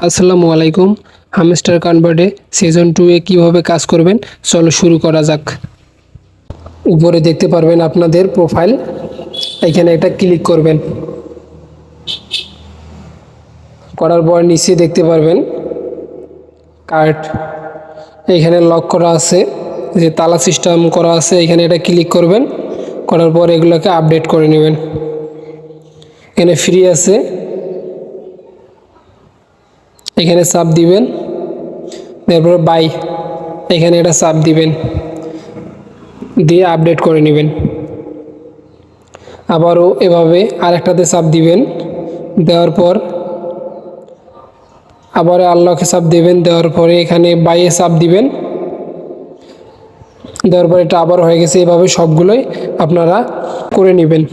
আসসালামু আলাইকুম। Hamster কনভার্টে season 2 এ কীভাবে কাজ করবেন চলো শুরু করা যাক। উপরে দেখতে পারবেন আপনাদের প্রোফাইল, এখানে একটা ক্লিক করবেন। করার পর নিচে দেখতে পারবেন কার্ড, এখানে লক করা আছে, যে তালা সিস্টেম করা আছে, এখানে এটা ক্লিক করবেন। করার পর এগুলোকে আপডেট করে নেবেন। এখানে ফ্রি আছে, এখানে চাপ দিবেন, তারপর বাই, এখানে এটা চাপ দিবেন, দিয়ে আপডেট করে নেবেন। আবারও এভাবে আরেকটাতে চাপ দিবেন, দেওয়ার পর আবার আনলকে চাপ দিবেন, দেওয়ার পরে এখানে বাইয়ে চাপ দিবেন, দেওয়ার পর এটা আবার হয়ে গেছে। এভাবে সবগুলোই আপনারা করে নেবেন।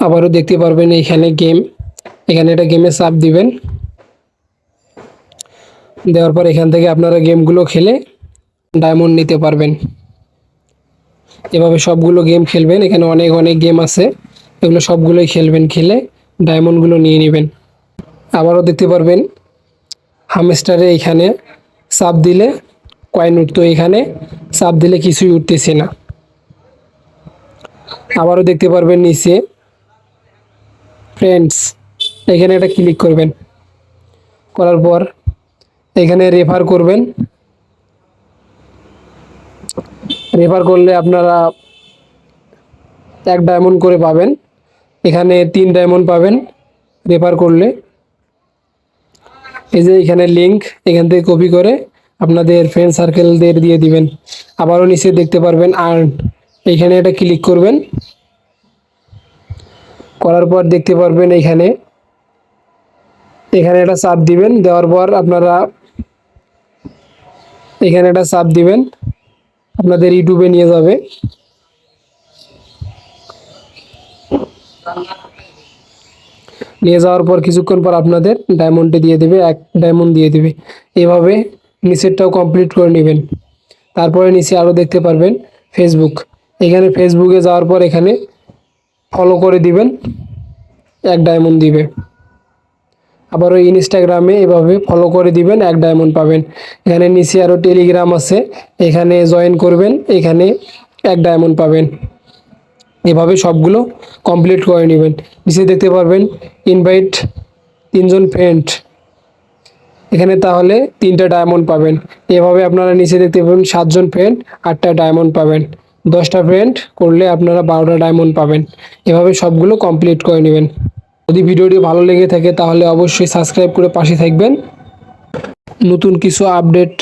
আবারও দেখতে পারবেন এখানে গেম, এখানে এটা গেমে চাপ দিবেন, দেওয়ার পর এখান থেকে আপনারা গেমগুলো খেলে ডায়মন্ড নিতে পারবেন। এভাবে সবগুলো গেম খেলবেন, এখানে অনেক অনেক গেম আছে, এগুলো সবগুলোই খেলবেন, খেলে ডায়মন্ডগুলো নিয়ে নেবেন। আবারও দেখতে পারবেন হামস্টারে এখানে চাপ দিলে কয়েন উঠতো, এখানে চাপ দিলে কিছুই উঠতেছে না। আবারও দেখতে পারবেন নিচে ফ্রেন্ডস, এখানে একটা ক্লিক করবেন। করার পর এখানে রেফার করবেন। রেফার করলে আপনারা 1 ডায়মন্ড করে পাবেন, এখানে 3 ডায়মন্ড পাবেন রেফার করলে। এই যে এখানে লিঙ্ক, এখান থেকে কপি করে আপনাদের ফ্রেন্ড সার্কেলদের দিয়ে দিবেন। আবারও নিচে দেখতে পারবেন আর্ন, এইখানে এটা ক্লিক করবেন। করার পর দেখতে পারবেন এখানে এটা চাপ দিবেন, দেওয়ার পর আপনারা এখানে একটা চাপ দিবেন, আপনাদের ইউটিউবে নিয়ে যাবে। নিয়ে যাওয়ার পর কিছুক্ষণ পর আপনাদের ডায়মন্ডে দিয়ে দেবে, 1 ডায়মন্ড দিয়ে দেবে। এভাবে নিচেরটাও কমপ্লিট করে নেবেন। তারপরে নিচে আরও দেখতে পারবেন ফেসবুক, এখানে ফেসবুকে যাওয়ার পর এখানে ফলো করে দিবেন, 1 ডায়মন্ড দিবে। আবারও ইনস্টাগ্রামে এভাবে ফলো করে দিবেন, 1 ডায়মন্ড পাবেন। এখানে নিচে আরও টেলিগ্রাম আছে, এখানে জয়েন করবেন, এখানে 1 ডায়মন্ড পাবেন। এভাবে সবগুলো কমপ্লিট করে নেবেন। নিচে দেখতে পারবেন ইনভাইট 3 জন ফ্রেন্ড, এখানে তাহলে 3টা ডায়মন্ড পাবেন। এভাবে আপনারা নিচে দেখতে পাবেন 7 জন ফ্রেন্ড, 8টা ডায়মন্ড পাবেন। 10টা ফ্রেন্ড করলে আপনারা 12টা ডায়মন্ড পাবেন। এভাবে সবগুলো কমপ্লিট করে নেবেন। যদি ভিডিওটি ভালো লেগে থাকে তাহলে অবশ্যই সাবস্ক্রাইব করে পাশে থাকবেন। নতুন কিছু আপডেট